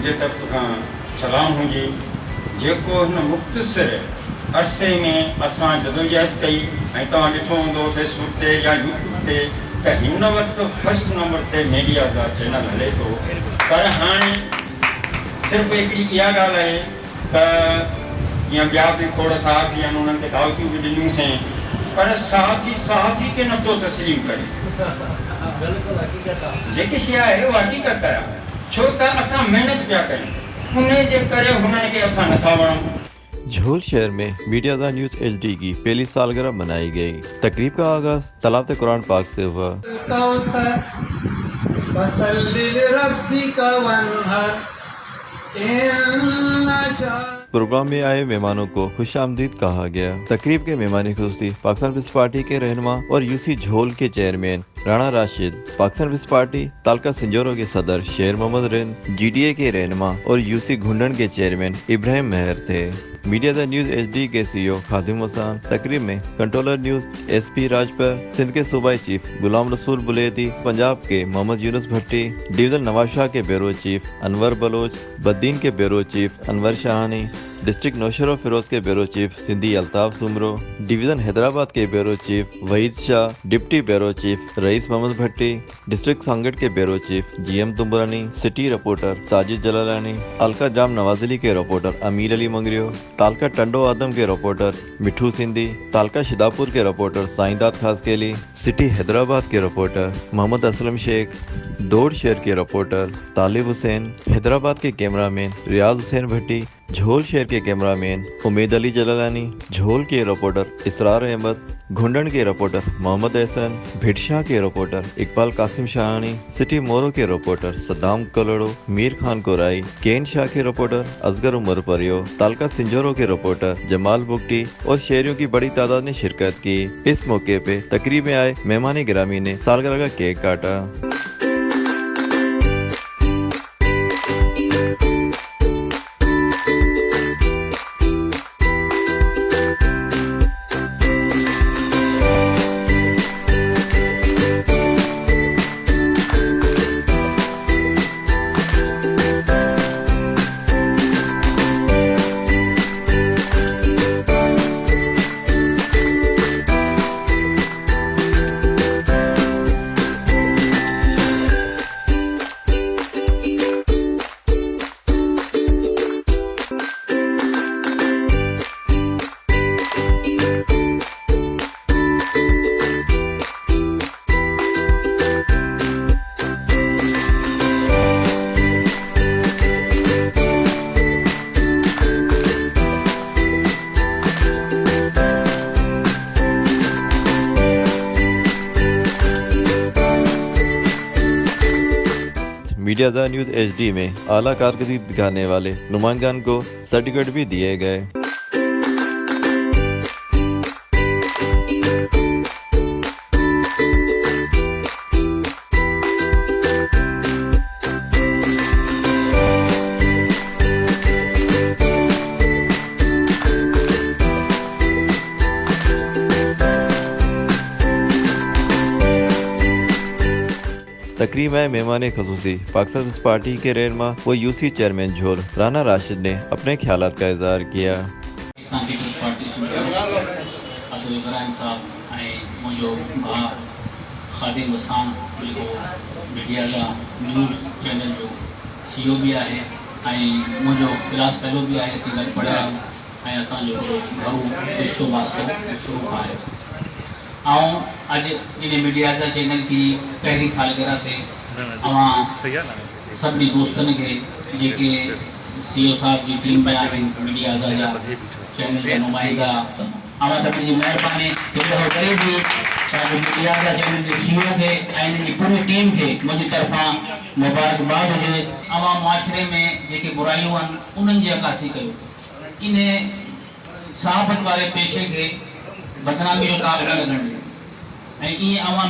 मुझे तरफ खां सलाम हुजे जेको हिन मुख़्तसिर अरसे में असां जदोजहद कई ऐं तव्हां ॾिठो हूंदो फेसबुक ते या यूट्यूब ते त हिन वक़्तु फर्स्ट नंबर ते मीडिया जा चैनल हले थो। पर हाणे सिर्फ़ु हिकिड़ी इहा ॻाल्हि आहे त जीअं ॿिया बि खोड़ साहब आहिनि उन्हनि खे दावतियूं बि ॾिनियूंसीं पर साहबी खे नथो तस्लीम करे। जेकी शइ आहे उहा हक़ीक़त आहे छो त असां महिनत पिया कयूं उन जे करे हुननि खे असां नथा वणूं। झोल शहर में मीडिया न्यूज़ HD की पहली सालगिरह मनाई गई। तकरीब का आगाज तलावत कुरान पाक से हुआ। प्रोग्राम में आए मेहमानों को खुश आमदीद कहा गया। तकरीब के मेहमान खुसूसी पाकिस्तान पीपल्स पार्टी के रहनुमा और UC झोल के chairman Rana Rashid, Pakistan Peoples Party taluka Sinjhoro के सदर शेर मोहम्मद रिन, GDA के रहनुमा और UC घुंडन के चेयरमैन इब्राहिम मेहर थे। मीडिया न्यूज़ HD के CEO खादिम हसन, तकरीब में controller news SP Rajpar, Sindh के सूबाई चीफ गुलाम रसूल बुलेदी, पंजाब के मोहम्मद यूनुस भट्टी, डिवीजन नवाज शाह के ब्यूरो चीफ अनवर बलोच, बद्दीन के bureau chief Anwar Shahani, district Naushahro Feroze के bureau chief Sindhi Altaf Soomro, division Hyderabad के bureau chief Waheed Shah, deputy bureau chief Raees Mohammad Bhatti, district Sanghar के bureau chief GM तुंबरानी, city reporter Sajid जलालानी, तालका जाम नवाजली के रिपोर्टर अमीर अली मंगरियो, तालका टंडो आदम के रिपोर्टर मिठू सिंधी, तालका शिदापुर के रिपोर्टर साइंदाद खासकेली, सिटी हैदराबाद के रिपोर्टर मोहम्मद असलम शेख, दौड़ शहर के रिपोर्टर तालिब हुसैन, हैदराबाद के कैमरामैन रियाज हुसैन भट्टी, झोल शहर के कैमरामैन उमेद अली जलालानी, झोल के रिपोर्टर इसरार अहमद, घुंडन के रिपोर्टर मोहम्मद एहसन, भिटशाह के रिपोर्टर इकबाल कासिम शाहानी, सिटी मोरो के रिपोर्टर सद्दाम कलोड़ो, मीर खान कोराई, केन शाह के रिपोर्टर असगर उमर परियो, तालका सिंजोरो के रिपोर्टर जमाल बुगटी और शहरियों की बड़ी तादाद ने शिरकत की। इस मौके पे तकरीब में आए मेहमान गिरामी ने सालगिरह का केक काटा। मीडिया न्यूज़ HD में आला कारकर्दगी दिखाने वाले नुमाइंदान को सर्टिफिकेट भी दिए गए। तकरीब में मेहमान खुसूसी पाकिस्तान पीपल्स पार्टी के रहनुमा व UC चेयरमैन झोल राणा राशिद ने अपने ख्यालात का इजहार किया। खादिम हसन मीडिया का न्यूज़ चैनल जो CEO भी आहे मुझो क्लास फेलो भी आहे गॾु पढ़िया ऐं असांजो घरू रिश्तो वास्तो शुरू आहे। अॼु इन मीडिया जा चैनल की पहली सालगिरह ते सभी दोस्तन के जेके CEO साहब की टीम में आहिनि मीडिया जा चैनल जा नुमाइंदा सभी की महिरबानी करे भी मीडिया जा चैनल के CEO के ऐं पूरी टीम के मुझी तरफा मुबारकबाद हुजे। मुआशरे में जेके बुराइयूं आहिनि उन्हनि जी अकासी कयो, इन सहाफ़त वारे पेशे के बदनामी जो काम न लॻण ॾियो।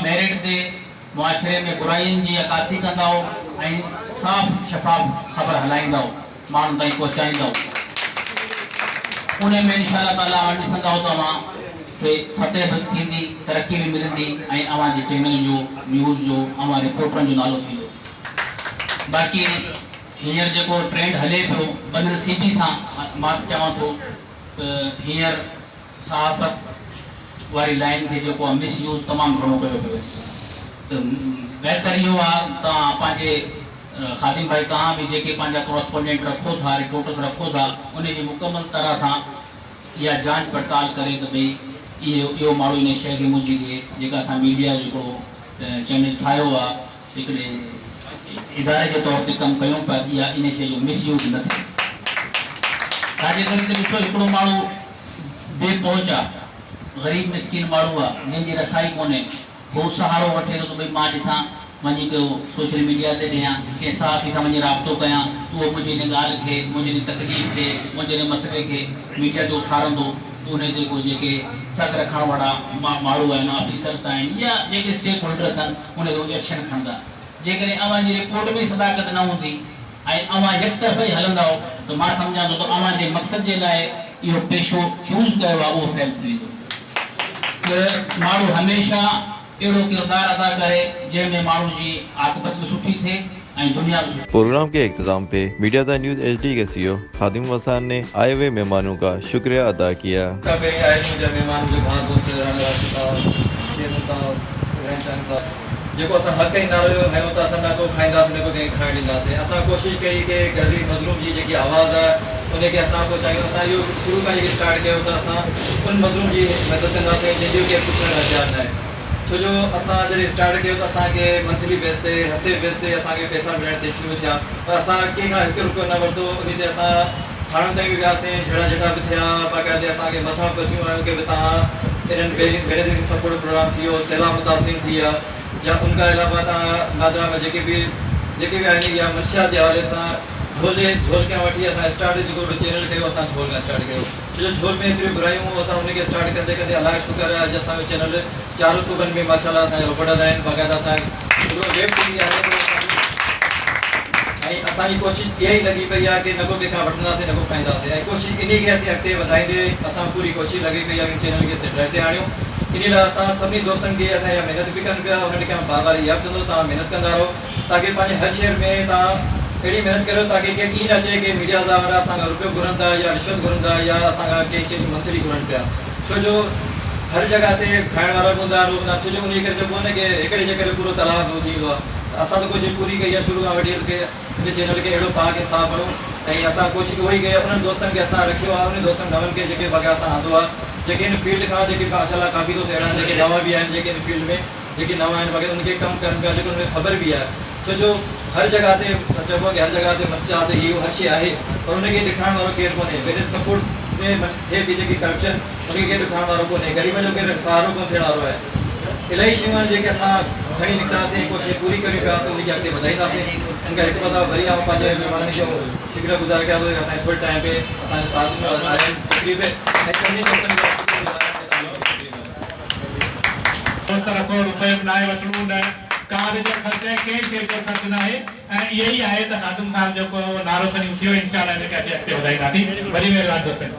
मेरिट ते मुआशरे में बुराइयुनि जी अकासी कंदा ऐं साफ़ शफ़ाफ़ ख़बर हलाईंदा माण्हुनि ताईं पहुचाईंदा। उन में इंशाअल्लाह ताला ॾिसंदा तव्हां के फतेह भी थींदी, तरक्की भी मिलंदी ऐं अवां जे चैनल जो न्यूज़ जो रिपोर्टरनि जो नालो थींदो। बाक़ी हींअर जेको ट्रेंड हले पियो बदनसीबी सां मां चवां थो त हींअर सहाफ़त वारी लाइन खे जेको आहे मिसयूज़ तमामु घणो कयो पियो। त बहितर इहो आहे तव्हां पंहिंजे ख़ादिम भाई तव्हां बि जेके पंहिंजा कॉरस्पोंडेंट रखो था, रिपोर्टर्स रखो था, उनजी मुकमल तरह सां इहा जांच पड़ताल करे त भई इहो माण्हू इन शइ खे मुंहिंजी ॾिए जेका असां मीडिया जो हिकिड़ो चैनल ठाहियो आहे हिकिड़े इदारे जे तौर ते कमु कयूं पिया इहा इन शइ जो मिसयूज़ न थिए। छाजे करे त ॾिसो हिकिड़ो माण्हू बेपहुच आहे, ग़रीब मिसकिन माण्हू आहे जंहिंजी रसाई कोन्हे, हू सहारो वठे थो त भई मां ॾिसां वञी को सोशल मीडिया ते ॾियां कंहिं साथी सां वञी राब्तो कयां, उहो मुंहिंजी इन ॻाल्हि खे, मुंहिंजी इन तकलीफ़ खे, मुंहिंजे इन मसइले खे मीडिया ते उथारंदो, उन ते को जेके सग रखण वारा माण्हू आहिनि, ऑफिसर्स आहिनि या जेके स्टेक होल्डर्स आहिनि उन ते एक्शन खणंदा। जेकॾहिं अव्हांजी रिपोर्ट में सदाकत न हूंदी ऐं अव्हां यकतरफ़ी हलंदव त मां सम्झां थो त अव्हांजे मक़सद जे लाइ इहो पेशो चूज़ कयो आहे उहो फेल थी वेंदो। त माण्हू हमेशह अहिड़ो किरदारु अदा करे जंहिंमें माण्हू जी आकबत बि सुठी थिए ऐं दुनिया बि सुठी। प्रोग्राम के इख्तिताम पे मीडिया द न्यूज़ HD के CEO खादिम वसान ने आए हुए मेहमानों का शुक्रिया अदा किया। जेको असां हक़ ई नालो खयो त असां न को खाईंदासीं न को कंहिंखे खाइण ॾींदासीं। असां कोशिशि कई कि ग़रीब मज़लूम जी जेकी आवाज़ आहे उनखे असां पहुचायूं। असां इहो शुरू खां जेके स्टार्ट कयो त असां उन मज़लूम जी मदद कंदासीं जंहिंजो केरु पुछण हथियार न आहे। छो जो असां जॾहिं स्टार्ट कयो त असांखे मंथली बेस ते हफ़्ते बेस ते असांखे पैसा मिलण ते शुरू थिया, पर असां कंहिंखां हिकु रुपयो न वरितो। उन ते असां थाणनि ताईं बि वियासीं, झड़ा झटा बि थिया, बाक़ाइदे असांखे मथां पहुचियूं आहियूं कि तव्हां इन्हनि बेनिफिट सपोर्ट प्रोग्राम थी वियो, सैलाब मुतासिर थी विया, या उनखां अलावा तव्हां नादरा में जेके बि आहिनि या मंशियात जे हवाले सां झोल खां वठी असां स्टार्ट जेको बि चैनल कयो असां झोल खां स्टार्ट कयो। छो जो झोल में एतिरियूं बुरायूं असां उनखे स्टार्ट कंदे कंदे अलाए शुक्र आहे अॼु असांजो चैनल 4 सूबनि में माशाल्लाह असांजा रोपड़ल आहिनि, बाक़ाइदा असांजो पूरो वेब टीवी आहे। ऐं असांजी कोशिशि इहा ई लॻी पई आहे कि न को कंहिंखां वठंदासीं न को खाईंदासीं, ऐं कोशिशि इन खे असीं अॻिते वधाईंदे असां पूरी कोशिशि लॻी पई आहे कि चैनल खे सेटल ते आणियूं। इन लाइ असां सभिनी दोस्तनि खे असां इहा महिनत बि कनि पिया, उन्हनि खे बार बार इहा बि चवंदो तव्हां महिनत कंदा रहो ताकी पंहिंजे हर शहर में तव्हां अहिड़ी महिनत करियो ताकी कंहिंखे ईअं न अचे कि मीडिया वारा असांखां रुपयो घुरनि था या रिश्वत घुरनि था या असांखां कंहिं शइ जी मंथली घुरनि पिया। छो जो हर जॻह ते खाइण वारा बि हूंदा आहिनि, छो जो उन करे चइबो न कि हिकिड़े जे करे पूरो तलाक थी वेंदो आहे। असां त कोशिशि पूरी कई आहे शुरू खां वठी कि इन चैनल खे अहिड़ो पाक इंसाफ़ करूं, ऐं असां कोशिशि उहो ई कई आहे। उन्हनि दोस्तनि खे असां रखियो आहे, उन दोस्तनि नवनि खे जेके बग़ैर असां आंदो आहे, जेके इन फील्ड खां जेके माशाल्लाह काफ़ी दोस्त अहिड़ा आहिनि जेके नवां बि आहिनि, जेके इन फील्ड में जेके नवां आहिनि बग़ैर उनखे कमु कनि पिया, जेको उनखे ख़बर बि आहे। छो जो हर जॻह ते चइबो कि हर जॻह ते मचा ते इहो हर शइ आहे, पर उनखे ॾेखारण वारो केरु कोन्हे। मेरे सपोर्ट में थिए थी जेकी करप्शन उनखे केरु ॾेखारण वारो कोन्हे, ग़रीब जो केरु सहारो कोन थियण वारो आहे। इलाही शयूं आहिनि जेके असां खणी निकितासीं, कोशिशि पूरी करियूं पिया त उनखे अॻिते वधाईंदासीं। उनखां हिकु दफ़ा वरी आऊं पंहिंजे महिमाननि खे शुक्रियागुज़ार कयां थो असांजे थोरे टाइम पे असांजे साथ में आहिनि तकरीब रखो रुपए न वठणो न कार जो ख़र्च आहे, कंहिं शइ जो ख़र्च न आहे। ऐं इहो ई आहे त खादिम साहिब जेको नारो खणी उथियो इंशाअल्लाह हिनखे अॻिते वधाईंदासीं। वरी महिरबानी दोस्तनि।